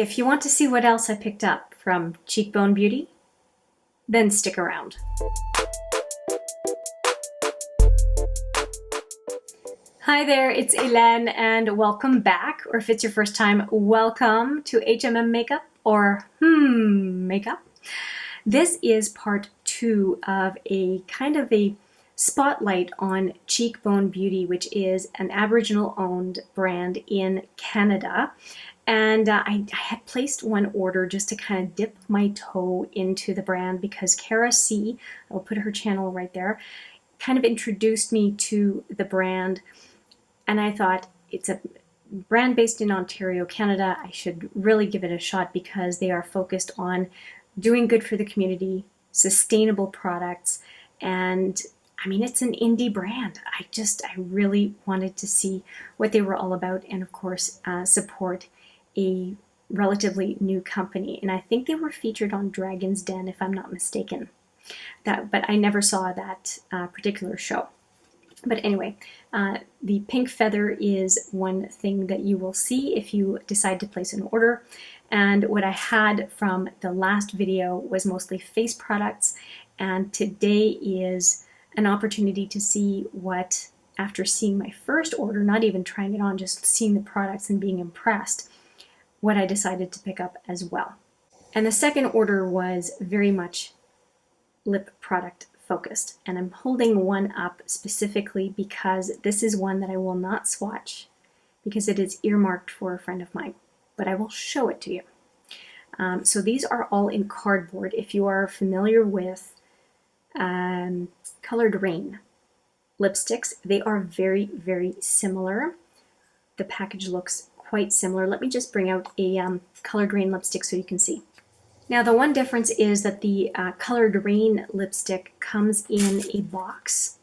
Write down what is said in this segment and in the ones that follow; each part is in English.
If you want to see what else I picked up from Cheekbone Beauty, then stick around. Hi there, it's Hélène and welcome back, or if it's your first time, welcome to HMM Makeup or Makeup. This is part 2 of a kind of a spotlight on Cheekbone Beauty, which is an Aboriginal-owned brand in Canada. And I had placed one order just to kind of dip my toe into the brand because Kara C, I'll put her channel right there, kind of introduced me to the brand. And I thought it's a brand based in Ontario, Canada. I should really give it a shot because they are focused on doing good for the community, sustainable products, and I mean, it's an indie brand. I really wanted to see what they were all about and of course support a relatively new company. And I think they were featured on Dragon's Den, if I'm not mistaken. But I never saw that particular show. But anyway, the pink feather is one thing that you will see if you decide to place an order. And what I had from the last video was mostly face products. And today is an opportunity to see what, after seeing my first order, not even trying it on, just seeing the products and being impressed, what I decided to pick up as well. And the second order was very much lip product focused. And I'm holding one up specifically because this is one that I will not swatch because it is earmarked for a friend of mine, but I will show it to you. So these are all in cardboard. If you are familiar with Colored Rain lipsticks, they are very, very similar. The package looks quite similar. Let me just bring out a Colored Rain lipstick so you can see. Now the one difference is that the Colored Rain lipstick comes in a box.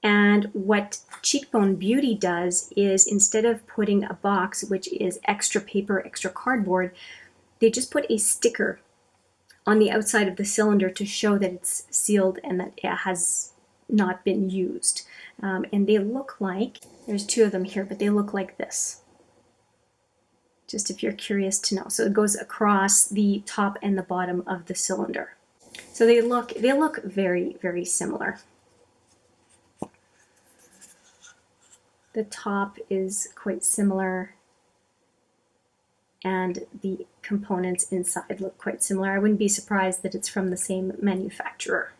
And what Cheekbone Beauty does is, instead of putting a box, which is extra paper, extra cardboard, they just put a sticker on the outside of the cylinder to show that it's sealed and that it has not been used. And they look like, there's 2 of them here, but they look like this. Just if you're curious to know. So it goes across the top and the bottom of the cylinder. So they look very, very similar. The top is quite similar and the components inside look quite similar. I wouldn't be surprised that it's from the same manufacturer.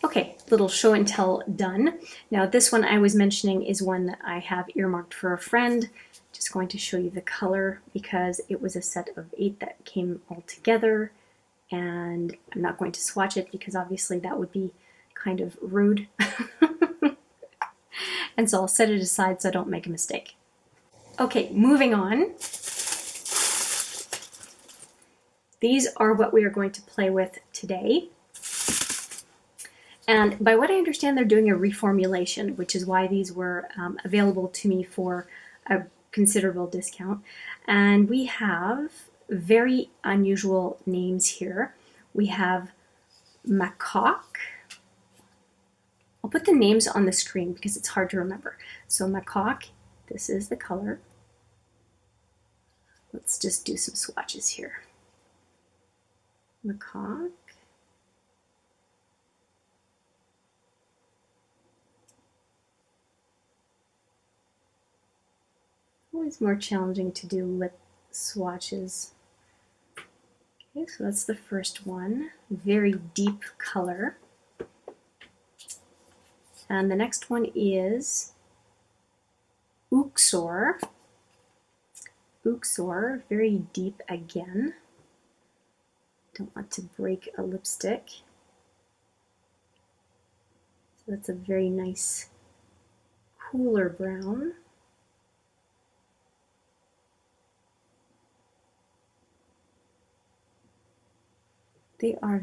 Okay, little show and tell done. Now this one I was mentioning is one that I have earmarked for a friend. Just going to show you the color because it was a set of 8 that came all together, and I'm not going to swatch it because obviously that would be kind of rude. And so I'll set it aside so I don't make a mistake. Okay, moving on. These are what we are going to play with today. And by what I understand, they're doing a reformulation, which is why these were available to me for a considerable discount. And we have very unusual names here. We have Macaque. I'll put the names on the screen because it's hard to remember. So Macaque, this is the color. Let's just do some swatches here. Macaque. Always more challenging to do lip swatches. Okay, so that's the first one. Very deep color. And the next one is XOXO. XOXO, very deep again. Don't want to break a lipstick. So that's a very nice cooler brown. They have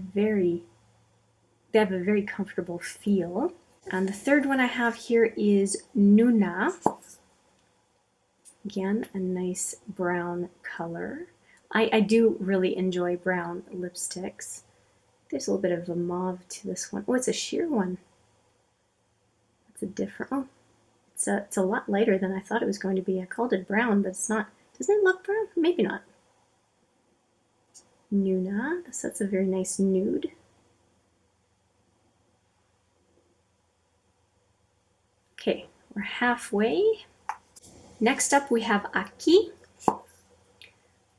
a very comfortable feel. And the third one I have here is Nuna. Again, a nice brown color. I do really enjoy brown lipsticks. There's a little bit of a mauve to this one. Oh, it's a sheer one. It's a different, oh, it's a lot lighter than I thought it was going to be. I called it brown, but it's not. Doesn't it look brown? Maybe not. Nuna. So that's a very nice nude. Okay, we're halfway. Next up we have Aki.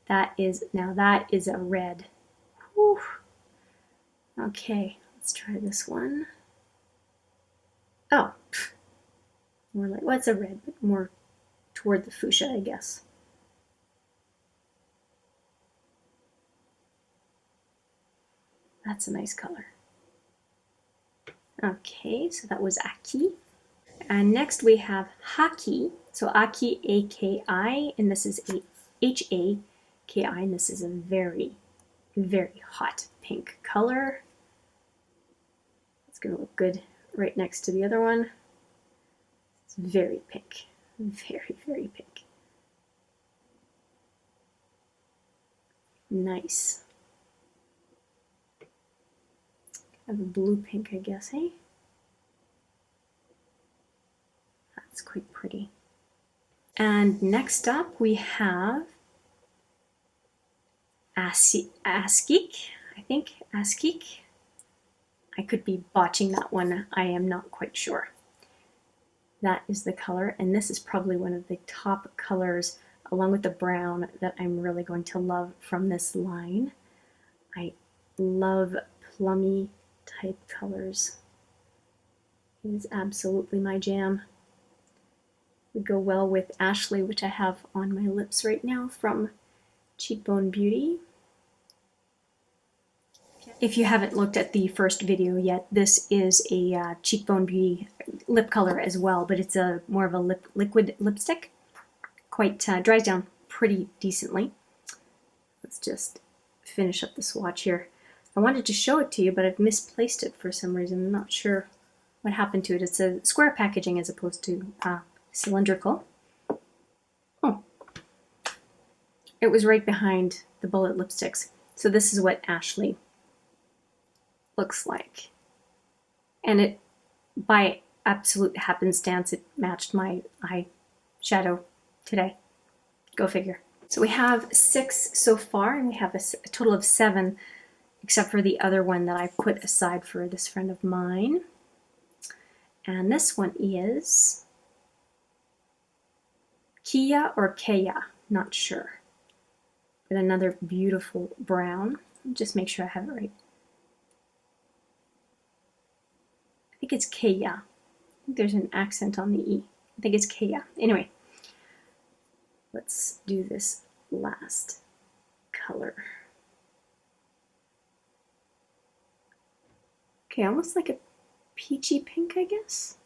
That is a red. Whew. Okay, let's try this one. Oh, more like, well, it's a red, but more toward the fuchsia, I guess. That's a nice color. Okay, so that was Aki. And next we have Haki. So Aki, A-K-I, and this is H-A-K-I, and this is a very, very hot pink color. It's going to look good right next to the other one. It's very pink. Very, very pink. Nice. Kind of a blue pink, I guess, hey? That's quite pretty. And next up we have Askik, I think, Askik. I could be botching that one, I am not quite sure. That is the color, and this is probably one of the top colors, along with the brown, that I'm really going to love from this line. I love plummy type colors. It is absolutely my jam. Would go well with Ashley, which I have on my lips right now from Cheekbone Beauty. If you haven't looked at the first video yet, this is a Cheekbone Beauty lip color as well, but it's a more of a liquid lipstick. Quite dries down pretty decently. Let's just finish up the swatch here. I wanted to show it to you, but I've misplaced it for some reason. I'm not sure what happened to it. It's a square packaging as opposed to cylindrical. Oh, it was right behind the bullet lipsticks. So this is what Ashley looks like. And it, by absolute happenstance, it matched my eyeshadow today. Go figure. So we have 6 so far, and we have a total of 7, except for the other one that I put aside for this friend of mine. And this one is Kia or Kea, not sure. But another beautiful brown. Just make sure I have it right. I think it's Kea. I think there's an accent on the E. I think it's Kea. Anyway, let's do this last color. Okay, almost like a peachy pink, I guess.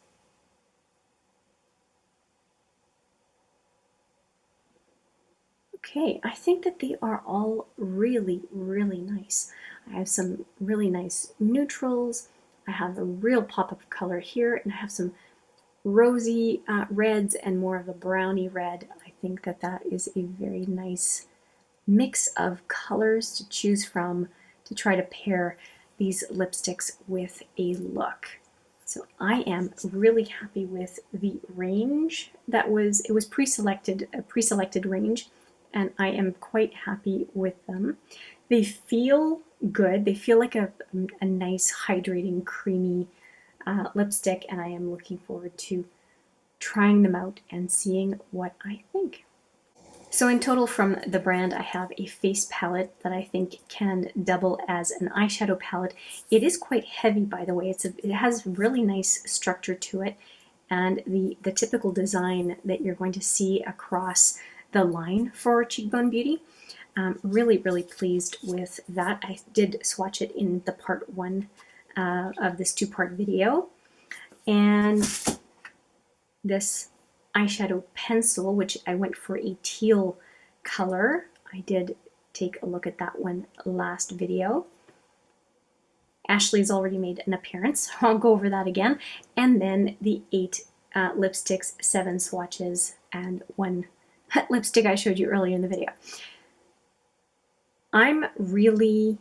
Okay, I think that they are all really, really nice. I have some really nice neutrals. I have a real pop of color here, and I have some rosy reds and more of a browny red. I think that that is a very nice mix of colors to choose from to try to pair these lipsticks with a look. So I am really happy with the range that it was pre-selected, a pre-selected range, and I am quite happy with them. They feel good. They feel like a nice, hydrating, creamy lipstick, and I am looking forward to trying them out and seeing what I think. So in total from the brand, I have a face palette that I think can double as an eyeshadow palette. It is quite heavy, by the way. It has really nice structure to it, and the typical design that you're going to see across the line for Cheekbone Beauty. Really, really pleased with that. I did swatch it in the part 1 of this 2-part video. And this eyeshadow pencil, which I went for a teal color. I did take a look at that one last video. Ashley's already made an appearance. I'll go over that again. And then the 8 lipsticks, 7 swatches, and 1 lipstick I showed you earlier in the video. I'm really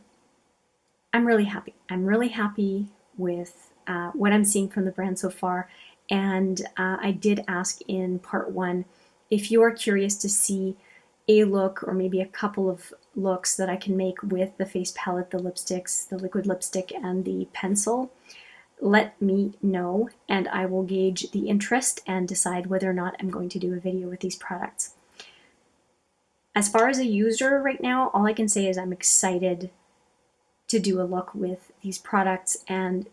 happy. I'm really happy with what I'm seeing from the brand so far. And I did ask in part 1, if you are curious to see a look or maybe a couple of looks that I can make with the face palette, the lipsticks, the liquid lipstick, and the pencil, let me know, and I will gauge the interest and decide whether or not I'm going to do a video with these products. As far as a user right now, all I can say is I'm excited to do a look with these products and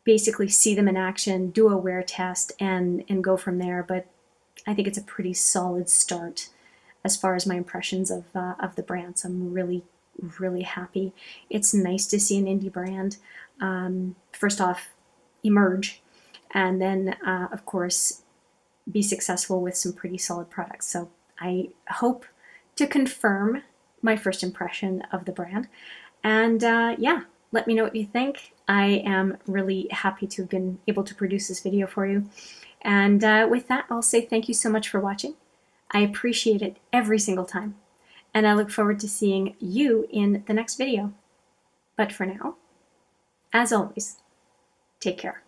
basically see them in action, do a wear test, and go from there. But I think it's a pretty solid start as far as my impressions of the brand. So I'm really, really happy. It's nice to see an indie brand, first off, emerge, and then, of course, be successful with some pretty solid products. So I hope to confirm my first impression of the brand. And yeah, let me know what you think. I am really happy to have been able to produce this video for you. And with that, I'll say thank you so much for watching. I appreciate it every single time. And I look forward to seeing you in the next video. But for now, as always, take care.